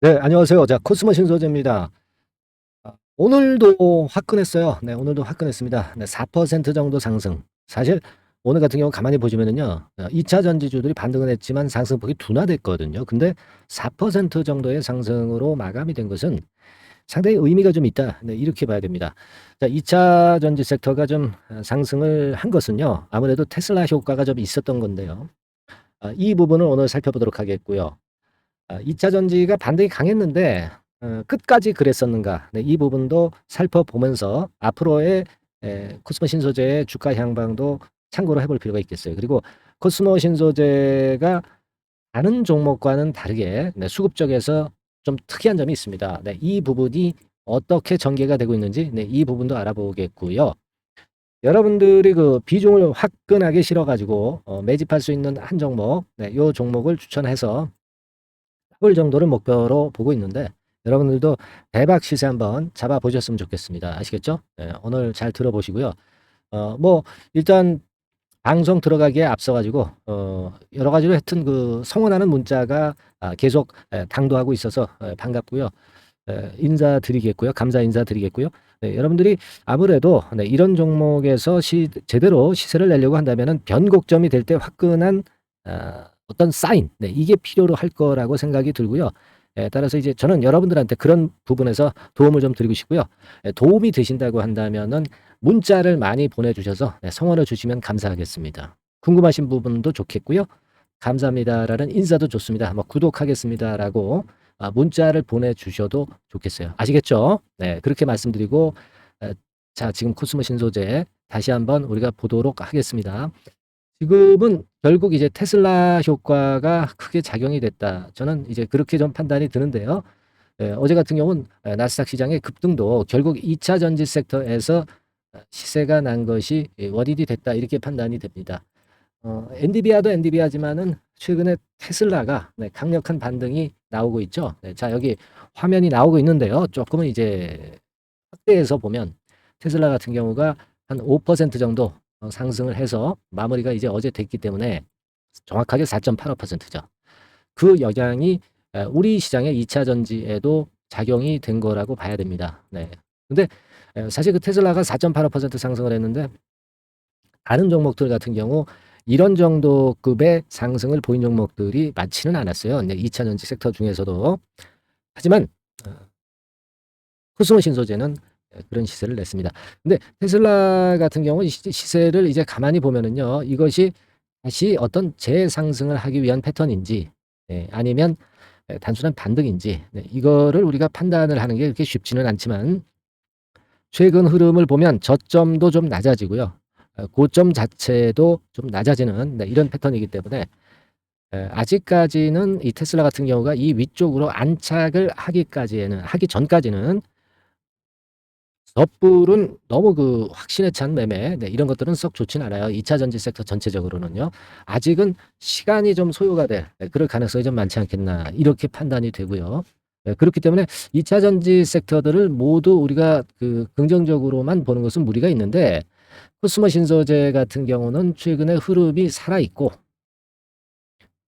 네, 안녕하세요. 자, 코스모 신소재입니다. 오늘도 화끈했어요. 네, 오늘도 화끈했습니다. 네, 4% 정도 상승. 사실 오늘 같은 경우 가만히 보시면은요, 2차 전지주들이 반등은 했지만 상승폭이 둔화됐거든요. 근데 4% 정도의 상승으로 마감이 된 것은 상당히 의미가 좀 있다. 네, 이렇게 봐야 됩니다. 자, 2차 전지 섹터가 좀 상승을 한 것은요, 아무래도 테슬라 효과가 좀 있었던 건데요. 이 부분을 오늘 살펴보도록 하겠고요. 2차 전지가 반등이 강했는데 끝까지 그랬었는가? 네, 이 부분도 살펴보면서 앞으로의 코스모 신소재의 주가 향방도 참고로 해볼 필요가 있겠어요. 그리고 코스모 신소재가 다른 종목과는 다르게 네, 수급 쪽에서 좀 특이한 점이 있습니다. 네, 이 부분이 어떻게 전개가 되고 있는지 네, 이 부분도 알아보겠고요. 여러분들이 그 비중을 화끈하게 실어가지고 매집할 수 있는 한 종목, 네, 요 종목을 추천해서 불 정도를 목표로 보고 있는데 여러분들도 대박 시세 한번 잡아보셨으면 좋겠습니다. 아시겠죠? 네, 오늘 잘 들어보시고요. 뭐 일단 방송 들어가기에 앞서 가지고 여러 가지로 하여튼 그 성원하는 문자가 계속 당도하고 있어서 반갑고요. 인사드리겠고요. 감사 인사드리겠고요. 네, 여러분들이 아무래도 네, 이런 종목에서 제대로 시세를 내려고 한다면은 변곡점이 될 때 화끈한 어떤 사인, 네, 이게 필요로 할 거라고 생각이 들고요. 따라서 이제 저는 여러분들한테 그런 부분에서 도움을 좀 드리고 싶고요. 도움이 되신다고 한다면은 문자를 많이 보내주셔서 성원을 주시면 감사하겠습니다. 궁금하신 부분도 좋겠고요. 감사합니다라는 인사도 좋습니다. 뭐 구독하겠습니다라고 문자를 보내주셔도 좋겠어요. 아시겠죠? 네, 그렇게 말씀드리고 자, 지금 코스모 신소재 다시 한번 우리가 보도록 하겠습니다. 지금은 결국 이제 테슬라 효과가 크게 작용이 됐다. 저는 이제 그렇게 좀 판단이 드는데요. 어제 같은 경우는 나스닥 시장의 급등도 결국 2차 전지 섹터에서 시세가 난 것이 원인이 됐다. 이렇게 판단이 됩니다. 엔비디아도 엔비디아지만은 최근에 테슬라가 네, 강력한 반등이 나오고 있죠. 네, 자, 여기 화면이 나오고 있는데요. 조금은 이제 확대해서 보면 테슬라 같은 경우가 한 5% 정도 상승을 해서 마무리가 이제 어제 됐기 때문에 정확하게 4.85%죠. 그 영향이 우리 시장의 2차 전지에도 작용이 된 거라고 봐야 됩니다. 네. 근데 사실 그 테슬라가 4.85% 상승을 했는데 다른 종목들 같은 경우 이런 정도 급의 상승을 보인 종목들이 많지는 않았어요. 네, 2차 전지 섹터 중에서도. 하지만 코스모 신소재는 그런 시세를 냈습니다. 근데 테슬라 같은 경우 시세를 이제 가만히 보면은요. 이것이 다시 어떤 재상승을 하기 위한 패턴인지 아니면 단순한 반등인지 이거를 우리가 판단을 하는 게 그렇게 쉽지는 않지만 최근 흐름을 보면 저점도 좀 낮아지고요. 고점 자체도 좀 낮아지는 이런 패턴이기 때문에 아직까지는 이 테슬라 같은 경우가 이 위쪽으로 안착을 하기 전까지는 섣불은 너무 그 확신에 찬 매매 이런 것들은 썩 좋진 않아요. 2차 전지 섹터 전체적으로는요. 아직은 시간이 좀 소요가 될 그럴 가능성이 좀 많지 않겠나 이렇게 판단이 되고요. 그렇기 때문에 2차 전지 섹터들을 모두 우리가 그 긍정적으로만 보는 것은 무리가 있는데 코스모 신소재 같은 경우는 최근에 흐름이 살아있고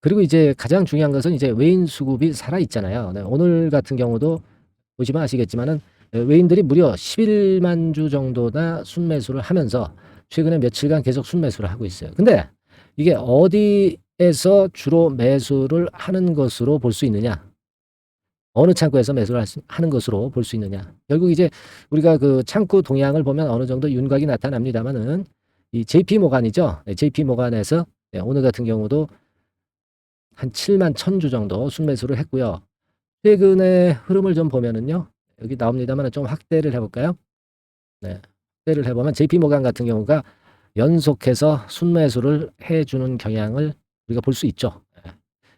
그리고 이제 가장 중요한 것은 이제 외인 수급이 살아있잖아요. 네, 오늘 같은 경우도 보시면 아시겠지만은 외인들이 무려 11만 주 정도나 순매수를 하면서 최근에 며칠간 계속 순매수를 하고 있어요. 근데 이게 어디에서 주로 매수를 하는 것으로 볼 수 있느냐? 어느 창구에서 매수를 하는 것으로 볼 수 있느냐? 결국 이제 우리가 그 창구 동향을 보면 어느 정도 윤곽이 나타납니다만은 이 JP 모간이죠. JP 모간에서 오늘 같은 경우도 한 7만 1,000주 정도 순매수를 했고요. 최근의 흐름을 좀 보면은요. 여기 나옵니다만 좀 확대를 해볼까요? 네. 확대를 해보면 JP모간 같은 경우가 연속해서 순매수를 해주는 경향을 우리가 볼 수 있죠. 네.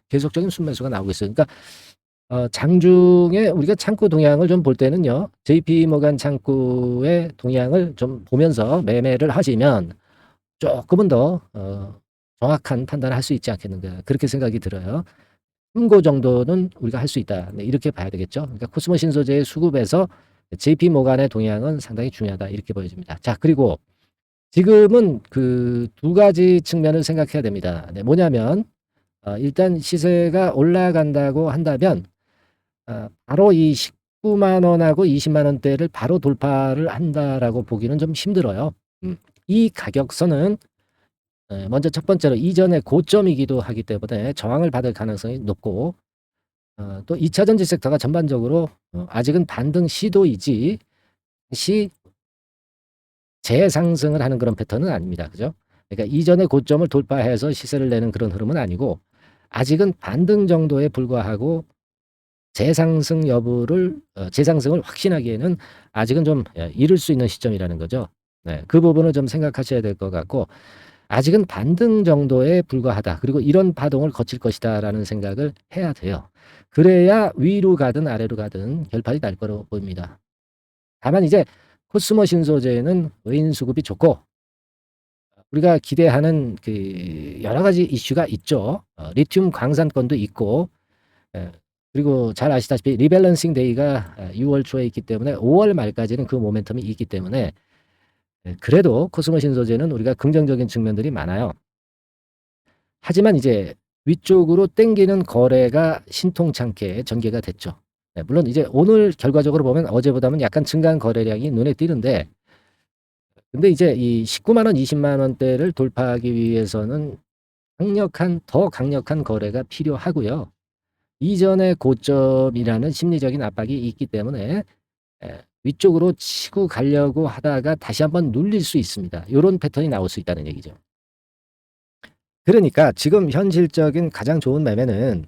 계속적인 순매수가 나오고 있어요. 그러니까 장중에 우리가 창구 동향을 좀 볼 때는요. JP모간 창구의 동향을 좀 보면서 매매를 하시면 조금은 더 정확한 판단을 할 수 있지 않겠는가 그렇게 생각이 들어요. 참고 정도는 우리가 할 수 있다. 네, 이렇게 봐야 되겠죠. 그러니까 코스모 신소재의 수급에서 JP 모간의 동향은 상당히 중요하다. 이렇게 보여집니다. 자, 그리고 지금은 그 두 가지 측면을 생각해야 됩니다. 네, 뭐냐면 일단 시세가 올라간다고 한다면 바로 이 19만 원하고 20만 원대를 바로 돌파를 한다라고 보기는 좀 힘들어요. 이 가격선은 먼저 첫 번째로 이전의 고점이기도 하기 때문에 저항을 받을 가능성이 높고, 또 2차 전지 섹터가 전반적으로 아직은 반등 시도이지 시 재상승을 하는 그런 패턴은 아닙니다. 그죠? 그러니까 이전의 고점을 돌파해서 시세를 내는 그런 흐름은 아니고, 아직은 반등 정도에 불과하고 재상승 여부를 재상승을 확신하기에는 아직은 좀 이를 수 있는 시점이라는 거죠. 네, 그 부분을 좀 생각하셔야 될 것 같고, 아직은 반등 정도에 불과하다. 그리고 이런 파동을 거칠 것이다라는 생각을 해야 돼요. 그래야 위로 가든 아래로 가든 결판이 날 거로 보입니다. 다만 이제 코스모 신소재는 외인 수급이 좋고, 우리가 기대하는 그 여러 가지 이슈가 있죠. 리튬 광산권도 있고, 예, 그리고 잘 아시다시피 리밸런싱 데이가 6월 초에 있기 때문에 5월 말까지는 그 모멘텀이 있기 때문에, 그래도 코스모 신소재는 우리가 긍정적인 측면들이 많아요. 하지만 이제 위쪽으로 땡기는 거래가 신통찮게 전개가 됐죠. 물론 이제 오늘 결과적으로 보면 어제보다는 약간 증가한 거래량이 눈에 띄는데, 근데 이제 이 19만 원, 20만 원대를 돌파하기 위해서는 더 강력한 거래가 필요하고요. 이전의 고점이라는 심리적인 압박이 있기 때문에 위쪽으로 치고 가려고 하다가 다시 한번 눌릴 수 있습니다. 요런 패턴이 나올 수 있다는 얘기죠. 그러니까 지금 현실적인 가장 좋은 매매는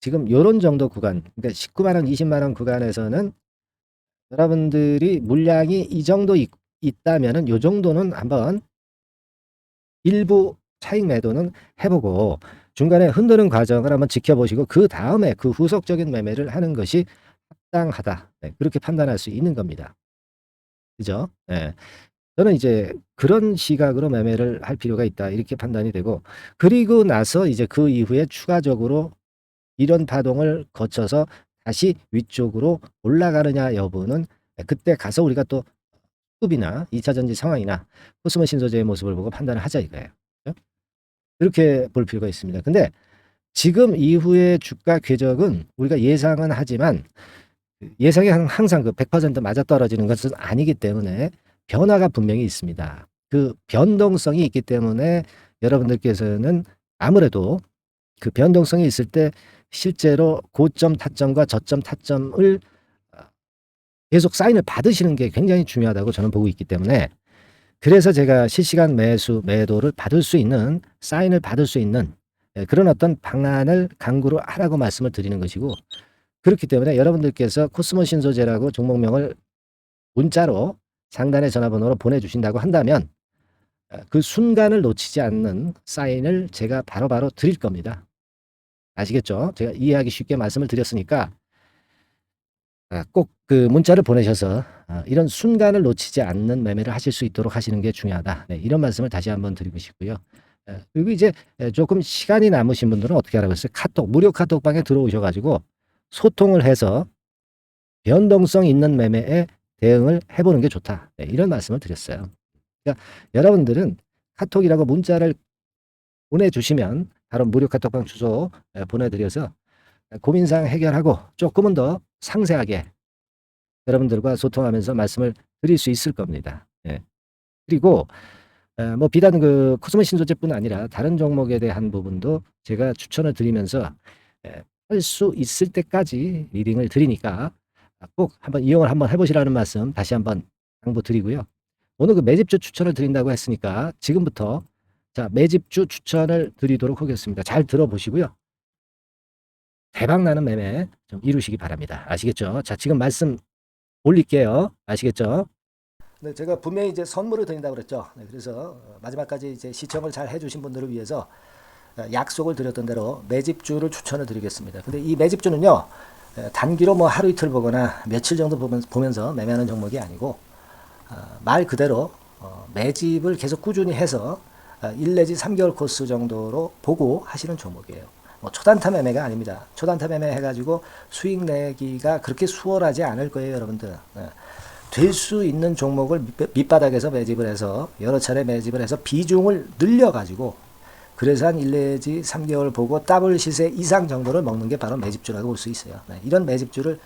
지금 요런 정도 구간, 그러니까 19만 원, 20만 원 구간에서는 여러분들이 물량이 이 정도 있다면은 요 정도는 한번 일부 차익 매도는 해보고 중간에 흔드는 과정을 한번 지켜보시고 그 다음에 그 후속적인 매매를 하는 것이 합당하다. 네, 그렇게 판단할 수 있는 겁니다. 그죠? 네. 저는 이제 그런 시각으로 매매를 할 필요가 있다. 이렇게 판단이 되고, 그리고 나서 이제 그 이후에 추가적으로 이런 파동을 거쳐서 다시 위쪽으로 올라가느냐 여부는 그때 가서 우리가 또 수급이나 2차 전지 상황이나 코스모 신소재의 모습을 보고 판단을 하자 이거예요. 그죠? 이렇게 볼 필요가 있습니다. 근데 지금 이후의 주가 궤적은 우리가 예상은 하지만 예상이 항상 그 100% 맞아떨어지는 것은 아니기 때문에 변화가 분명히 있습니다. 그 변동성이 있기 때문에 여러분들께서는 아무래도 그 변동성이 있을 때 실제로 고점 타점과 저점 타점을 계속 사인을 받으시는 게 굉장히 중요하다고 저는 보고 있기 때문에, 그래서 제가 실시간 매수 매도를 받을 수 있는, 사인을 받을 수 있는 그런 어떤 방안을 강구를 하라고 말씀을 드리는 것이고, 그렇기 때문에 여러분들께서 코스모 신소재라고 종목명을 문자로 상단의 전화번호로 보내주신다고 한다면 그 순간을 놓치지 않는 사인을 제가 바로바로 드릴 겁니다. 아시겠죠? 제가 이해하기 쉽게 말씀을 드렸으니까 꼭 그 문자를 보내셔서 이런 순간을 놓치지 않는 매매를 하실 수 있도록 하시는 게 중요하다. 네, 이런 말씀을 다시 한번 드리고 싶고요. 그리고 이제 조금 시간이 남으신 분들은 어떻게 하라고 했어요? 무료 카톡방에 들어오셔가지고 소통을 해서 변동성 있는 매매에 대응을 해보는 게 좋다. 네, 이런 말씀을 드렸어요. 그러니까 여러분들은 카톡이라고 문자를 보내주시면 바로 무료 카톡방 주소 보내드려서 고민사항 해결하고 조금은 더 상세하게 여러분들과 소통하면서 말씀을 드릴 수 있을 겁니다. 예. 그리고 뭐 비단 그 코스모 신소재뿐 아니라 다른 종목에 대한 부분도 제가 추천을 드리면서 할 수 있을 때까지 리딩을 드리니까 꼭 한번 이용을 한번 해보시라는 말씀 다시 한번 당부드리고요. 오늘 그 매집주 추천을 드린다고 했으니까 지금부터 자 매집주 추천을 드리도록 하겠습니다. 잘 들어보시고요. 대박나는 매매 좀 이루시기 바랍니다. 아시겠죠? 자 지금 말씀 올릴게요. 아시겠죠? 네, 제가 분명히 이제 선물을 드린다고 그랬죠. 네, 그래서 마지막까지 이제 시청을 잘 해주신 분들을 위해서 약속을 드렸던 대로 매집주를 추천을 드리겠습니다. 근데 이 매집주는요, 단기로 뭐 하루 이틀 보거나 며칠 정도 보면서 매매하는 종목이 아니고, 말 그대로 매집을 계속 꾸준히 해서 1 내지 3개월 코스 정도로 보고 하시는 종목이에요. 뭐 초단타 매매가 아닙니다. 초단타 매매 해가지고 수익 내기가 그렇게 수월하지 않을 거예요, 여러분들. 될 수 있는 종목을 밑바닥에서 매집을 해서 여러 차례 매집을 해서 비중을 늘려가지고 그래서 한 1 내지 3개월 보고 더블 시세 이상 정도를 먹는 게 바로 매집주라고 볼 수 있어요. 네, 이런 매집주를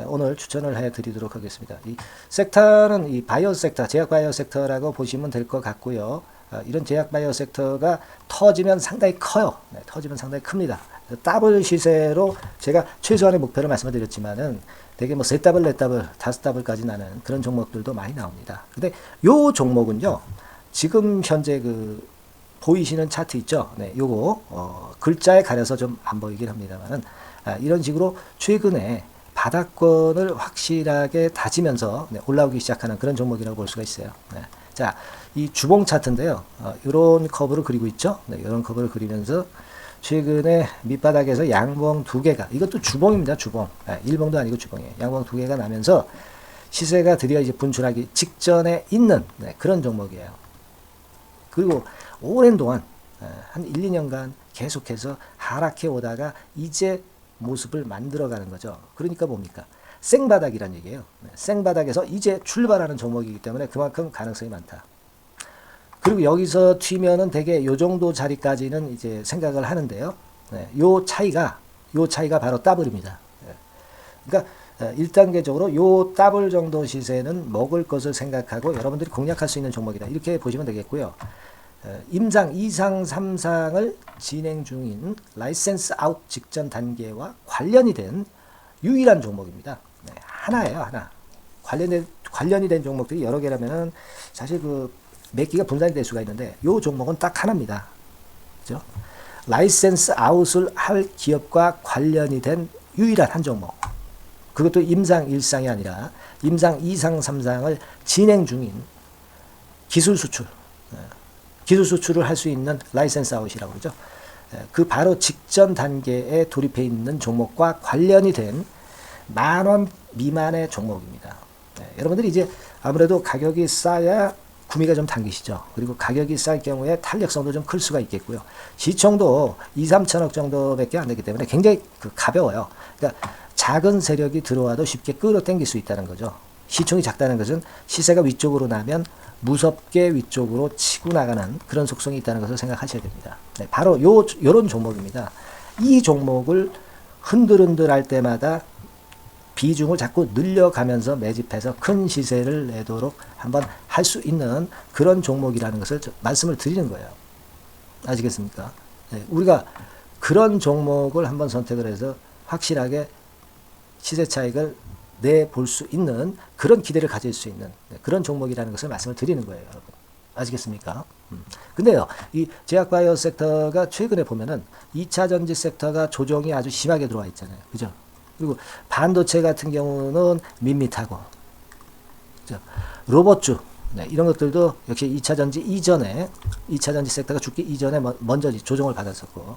오늘 추천을 해드리도록 하겠습니다. 이 섹터는 이 바이오 섹터, 제약 바이오 섹터라고 보시면 될 것 같고요. 이런 제약 바이오 섹터가 터지면 상당히 커요. 네, 터지면 상당히 큽니다. 더블 시세로 제가 최소한의 목표를 말씀을 드렸지만은 되게 뭐 3더블, 4더블, 5더블까지 나는 그런 종목들도 많이 나옵니다. 근데 요 종목은요, 지금 현재 그 보이시는 차트 있죠? 네, 요거 글자에 가려서 좀 안 보이긴 합니다만은 이런 식으로 최근에 바닥권을 확실하게 다지면서 올라오기 시작하는 그런 종목이라고 볼 수가 있어요. 네. 자, 이 주봉 차트인데요. 이런 커브를 그리고 있죠. 네, 이런 커브를 그리면서 최근에 밑바닥에서 양봉 2개가, 이것도 주봉입니다. 주봉. 네, 일봉도 아니고 주봉이에요. 양봉 2개가 나면서 시세가 드디어 이제 분출하기 직전에 있는 그런 종목이에요. 그리고 오랜 동안 한 1, 2년간 계속해서 하락해 오다가 이제 모습을 만들어가는 거죠. 그러니까 뭡니까? 생바닥이란 얘기예요. 생바닥에서 이제 출발하는 종목이기 때문에 그만큼 가능성이 많다. 그리고 여기서 튀면은 대개 요 정도 자리까지는 이제 생각을 하는데요. 요 차이가 바로 더블입니다. 그러니까 1단계적으로 요 더블 정도 시세는 먹을 것을 생각하고 여러분들이 공략할 수 있는 종목이다. 이렇게 보시면 되겠고요. 임상 2상 3상을 진행 중인 라이센스 아웃 직전 단계와 관련이 된 유일한 종목입니다. 네, 하나예요, 하나. 관련이 된 종목들이 여러 개라면은 사실 그 몇 개가 분산이 될 수가 있는데 요 종목은 딱 하나입니다. 그죠? 라이센스 아웃을 할 기업과 관련이 된 유일한 한 종목. 그것도 임상 1상이 아니라 임상 2상 3상을 진행 중인 기술 수출. 기술 수출을 할 수 있는 라이센스 아웃이라고 그러죠. 그 바로 직전 단계에 돌입해 있는 종목과 관련이 된 10,000원 미만의 종목입니다. 여러분들이 이제 아무래도 가격이 싸야 구미가 좀 당기시죠. 그리고 가격이 쌀 경우에 탄력성도 좀 클 수가 있겠고요. 시총도 2, 3천억 정도밖에 안 되기 때문에 굉장히 가벼워요. 그러니까 작은 세력이 들어와도 쉽게 끌어당길 수 있다는 거죠. 시총이 작다는 것은 시세가 위쪽으로 나면 무섭게 위쪽으로 치고 나가는 그런 속성이 있다는 것을 생각하셔야 됩니다. 네, 바로 요런 종목입니다. 이 종목을 흔들흔들 할 때마다 비중을 자꾸 늘려가면서 매집해서 큰 시세를 내도록 한번 할 수 있는 그런 종목이라는 것을 말씀을 드리는 거예요. 아시겠습니까? 네, 우리가 그런 종목을 한번 선택을 해서 확실하게 시세 차익을 내볼 수 있는 그런 기대를 가질 수 있는 그런 종목이라는 것을 말씀을 드리는 거예요, 여러분. 아시겠습니까? 근데요, 이 제약바이오 섹터가 최근에 보면은 2차 전지 섹터가 조정이 아주 심하게 들어와 있잖아요. 그죠? 그리고 반도체 같은 경우는 밋밋하고, 그죠? 로봇주, 이런 것들도 역시 2차 전지 이전에, 2차 전지 섹터가 죽기 이전에 먼저 조정을 받았었고,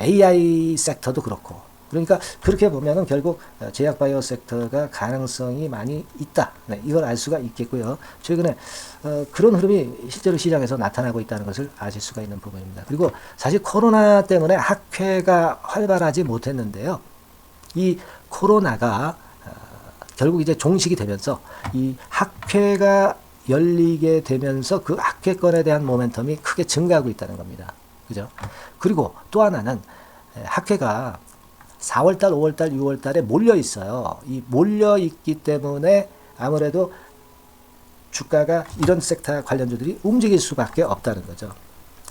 AI 섹터도 그렇고, 그러니까 그렇게 보면은 결국 제약 바이오 섹터가 가능성이 많이 있다. 이걸 알 수가 있겠고요. 최근에 그런 흐름이 실제로 시장에서 나타나고 있다는 것을 아실 수가 있는 부분입니다. 그리고 사실 코로나 때문에 학회가 활발하지 못했는데요. 이 코로나가 결국 이제 종식이 되면서 이 학회가 열리게 되면서 그 학회권에 대한 모멘텀이 크게 증가하고 있다는 겁니다. 그죠? 그리고 또 하나는 학회가 4월달, 5월달, 6월달에 몰려 있어요. 이 몰려 있기 때문에 아무래도 주가가 이런 섹터 관련주들이 움직일 수밖에 없다는 거죠.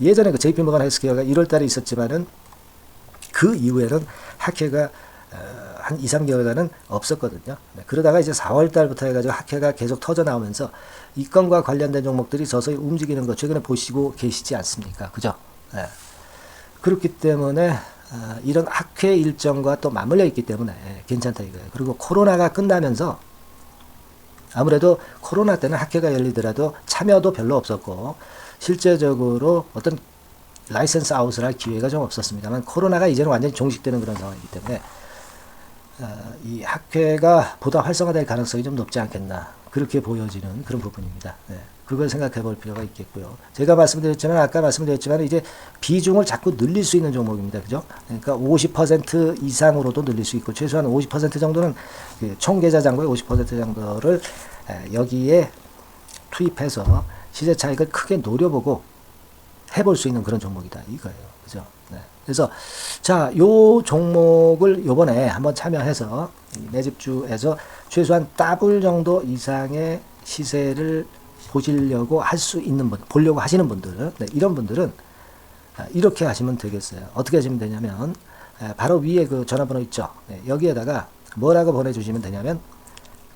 예전에 그 JP모건 헬스케어가 1월달에 있었지만은 그 이후에는 학회가 한 2, 3개월간은 없었거든요. 그러다가 이제 4월달부터 해가지고 학회가 계속 터져 나오면서 이 건과 관련된 종목들이 서서히 움직이는 거 최근에 보시고 계시지 않습니까? 그죠? 네. 그렇기 때문에 이런 학회 일정과 또 맞물려 있기 때문에 괜찮다 이거예요. 그리고 코로나가 끝나면서 아무래도 코로나 때는 학회가 열리더라도 참여도 별로 없었고 실제적으로 어떤 라이센스 아웃을 할 기회가 좀 없었습니다만 코로나가 이제는 완전히 종식되는 그런 상황이기 때문에 이 학회가 보다 활성화될 가능성이 좀 높지 않겠나 그렇게 보여지는 그런 부분입니다. 네. 그걸 생각해 볼 필요가 있겠고요. 제가 말씀드렸지만 아까 말씀드렸지만 이제 비중을 자꾸 늘릴 수 있는 종목입니다. 그죠? 그러니까 50% 이상으로도 늘릴 수 있고 최소한 50% 정도는 총 계좌 잔고의 50% 정도를 여기에 투입해서 시세 차익을 크게 노려보고 해볼 수 있는 그런 종목이다 이거예요. 그죠? 네. 그래서 자, 요 종목을 요번에 한번 참여해서 매집주에서 최소한 더블 정도 이상의 시세를 보시려고 할 수 있는 분, 보려고 하시는 분들, 네, 이런 분들은 이렇게 하시면 되겠어요. 어떻게 하시면 되냐면 바로 위에 그 전화번호 있죠. 네, 여기에다가 뭐라고 보내주시면 되냐면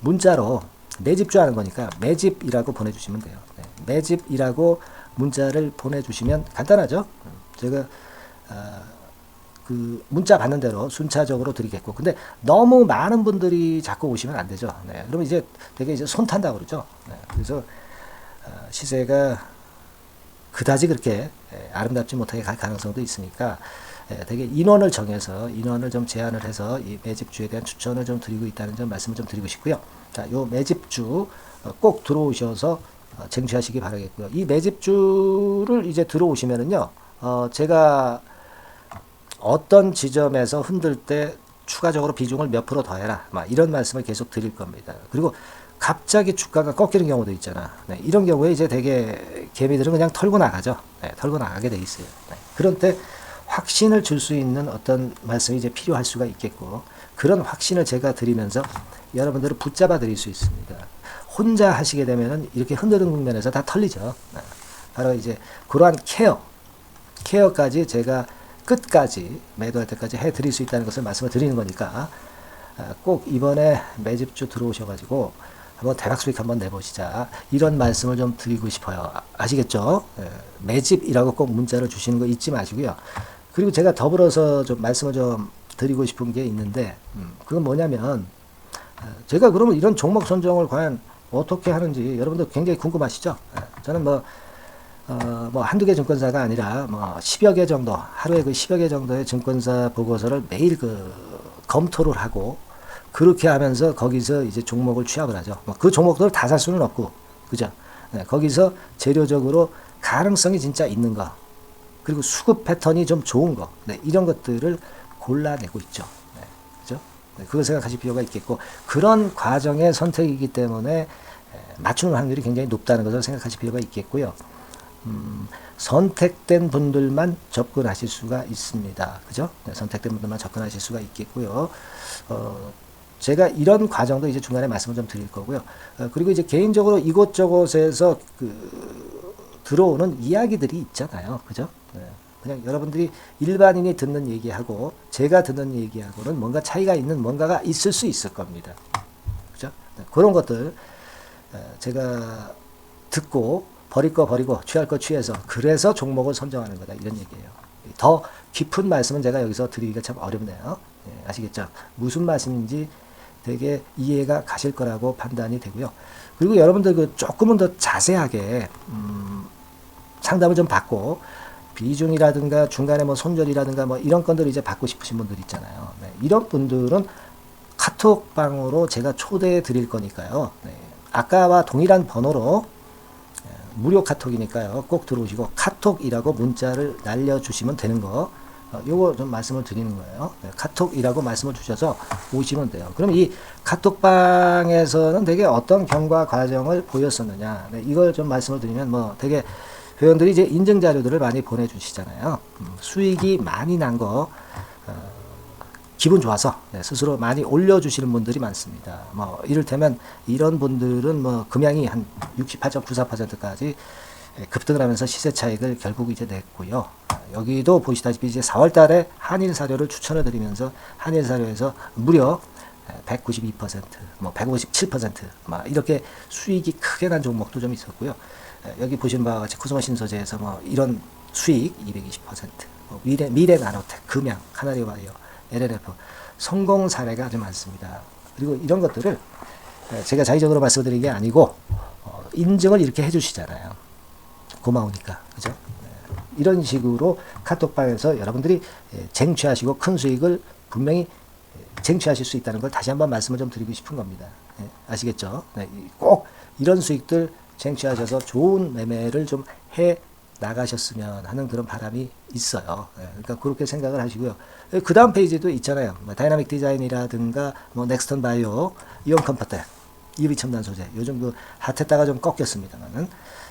문자로 매집주 하는 거니까 매집이라고 보내주시면 돼요. 네, 매집이라고 문자를 보내주시면 간단하죠. 제가 그 문자 받는 대로 순차적으로 드리겠고, 근데 너무 많은 분들이 자꾸 오시면 안 되죠. 네, 그러면 이제 되게 이제 손 탄다고 그러죠. 네, 그래서 시세가 그다지 그렇게 아름답지 못하게 갈 가능성도 있으니까 되게 인원을 정해서 인원을 좀 제한을 해서 이 매집주에 대한 추천을 좀 드리고 있다는 점 말씀을 좀 드리고 싶고요. 자, 요 매집주 꼭 들어오셔서 쟁취하시기 바라겠고요. 이 매집주를 이제 들어오시면은요, 제가 어떤 지점에서 흔들 때 추가적으로 비중을 몇 프로 더해라, 막 이런 말씀을 계속 드릴 겁니다. 그리고 갑자기 주가가 꺾이는 경우도 있잖아. 네, 이런 경우에 이제 되게 개미들은 그냥 털고 나가죠. 네, 털고 나가게 돼 있어요. 네, 그런 때 확신을 줄 수 있는 어떤 말씀이 이제 필요할 수가 있겠고, 그런 확신을 제가 드리면서 여러분들을 붙잡아 드릴 수 있습니다. 혼자 하시게 되면은 이렇게 흔드는 국면에서 다 털리죠. 네, 바로 이제 그러한 케어까지 제가 끝까지 매도할 때까지 해 드릴 수 있다는 것을 말씀을 드리는 거니까 꼭 이번에 매집주 들어오셔가지고 한번 대박 수익 한번 내보시자, 이런 말씀을 좀 드리고 싶어요. 아시겠죠? 매집이라고 꼭 문자를 주시는 거 잊지 마시고요. 그리고 제가 더불어서 좀 말씀을 좀 드리고 싶은 게 있는데, 그건 뭐냐면 제가 그러면 이런 종목 선정을 과연 어떻게 하는지 여러분들 굉장히 궁금하시죠? 저는 뭐 한두 개 증권사가 아니라 뭐 10여 개 정도, 하루에 그 10여 개 정도의 증권사 보고서를 매일 그 검토를 하고, 그렇게 하면서 거기서 이제 종목을 취합을 하죠. 그 종목들을 다 살 수는 없고, 그죠? 네, 거기서 재료적으로 가능성이 진짜 있는 거, 그리고 수급 패턴이 좀 좋은 거, 네, 이런 것들을 골라내고 있죠. 네, 그죠? 네, 그걸 생각하실 필요가 있겠고, 그런 과정의 선택이기 때문에 맞추는 확률이 굉장히 높다는 것을 생각하실 필요가 있겠고요. 선택된 분들만 접근하실 수가 있습니다. 그죠? 네, 선택된 분들만 접근하실 수가 있겠고요. 제가 이런 과정도 이제 중간에 말씀을 좀 드릴 거고요. 그리고 이제 개인적으로 이곳저곳에서 들어오는 이야기들이 있잖아요. 그죠? 네. 그냥 여러분들이 일반인이 듣는 얘기하고 제가 듣는 얘기하고는 뭔가 차이가 있는 뭔가가 있을 수 있을 겁니다. 그죠? 네. 그런 것들 제가 듣고 버릴 거 버리고 취할 거 취해서 그래서 종목을 선정하는 거다, 이런 얘기예요. 더 깊은 말씀은 제가 여기서 드리기가 참 어렵네요. 네, 아시겠죠? 무슨 말씀인지 되게 이해가 가실 거라고 판단이 되고요. 그리고 여러분들 그 조금은 더 자세하게 상담을 좀 받고 비중이라든가 중간에 뭐 손절이라든가 뭐 이런 건들 이제 받고 싶으신 분들 있잖아요. 네, 이런 분들은 카톡방으로 제가 초대해 드릴 거니까요. 네, 아까와 동일한 번호로 무료 카톡이니까요. 꼭 들어오시고 카톡이라고 문자를 날려주시면 되는 거, 요거 좀 말씀을 드리는 거예요. 네, 카톡이라고 말씀을 주셔서 오시면 돼요. 그럼 이 카톡방에서는 되게 어떤 경과 과정을 보였었느냐, 네, 이걸 좀 말씀을 드리면 뭐 되게 회원들이 이제 인증 자료들을 많이 보내주시잖아요. 수익이 많이 난 거 기분 좋아서 네, 스스로 많이 올려주시는 분들이 많습니다. 뭐 이를테면 이런 분들은 뭐 금양이 한 68.94%까지 급등을 하면서 시세 차익을 결국 이제 냈고요. 여기도 보시다시피 이제 4월 달에 한일 사료를 추천을 드리면서 한일 사료에서 무려 192%, 뭐 157%, 막 이렇게 수익이 크게 난 종목도 좀 있었고요. 여기 보시는 바와 같이 코스모 신소재에서 뭐 이런 수익 220%, 뭐 미래 나노텍, 금양, 카나리 바이오, LLF 성공 사례가 아주 많습니다. 그리고 이런 것들을 제가 자의적으로 말씀드린 게 아니고 인증을 이렇게 해주시잖아요. 고마우니까, 그죠? 네. 이런 식으로 카톡방에서 여러분들이 쟁취하시고 큰 수익을 분명히 쟁취하실 수 있다는 걸 다시 한번 말씀을 좀 드리고 싶은 겁니다. 네. 아시겠죠? 네. 꼭 이런 수익들 쟁취하셔서 좋은 매매를 좀 해 나가셨으면 하는 그런 바람이 있어요. 네. 그러니까 그렇게 생각을 하시고요. 그 다음 페이지도 있잖아요. 뭐 다이나믹 디자인이라든가 뭐 넥스턴 바이오, 이온 컴포트, 유리 첨단 소재. 요즘 그 핫했다가 좀 꺾였습니다만은.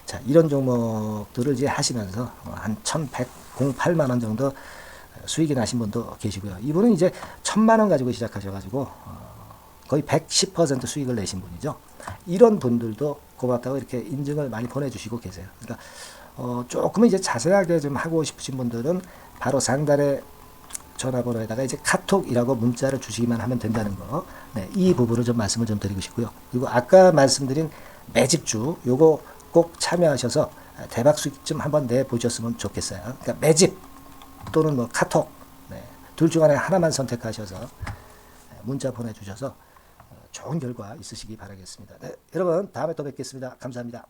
자, 이런 종목들을 이제 하시면서 한 1,108만 원 정도 수익이 나신 분도 계시고요. 이분은 이제 1,000만 원 가지고 시작하셔가지고 거의 110% 수익을 내신 분이죠. 이런 분들도 고맙다고 이렇게 인증을 많이 보내주시고 계세요. 그러니까 조금은 이제 자세하게 좀 하고 싶으신 분들은 바로 상단에 전화번호에다가 이제 카톡이라고 문자를 주시기만 하면 된다는 거. 네, 이 부분을 좀 말씀을 좀 드리고 싶고요. 그리고 아까 말씀드린 매집주 요거 꼭 참여하셔서 대박 수익 좀 한번 내 보셨으면 좋겠어요. 그러니까 매집 또는 뭐 카톡, 네, 둘 중 하나만 선택하셔서 문자 보내주셔서 좋은 결과 있으시기 바라겠습니다. 네, 여러분 다음에 또 뵙겠습니다. 감사합니다.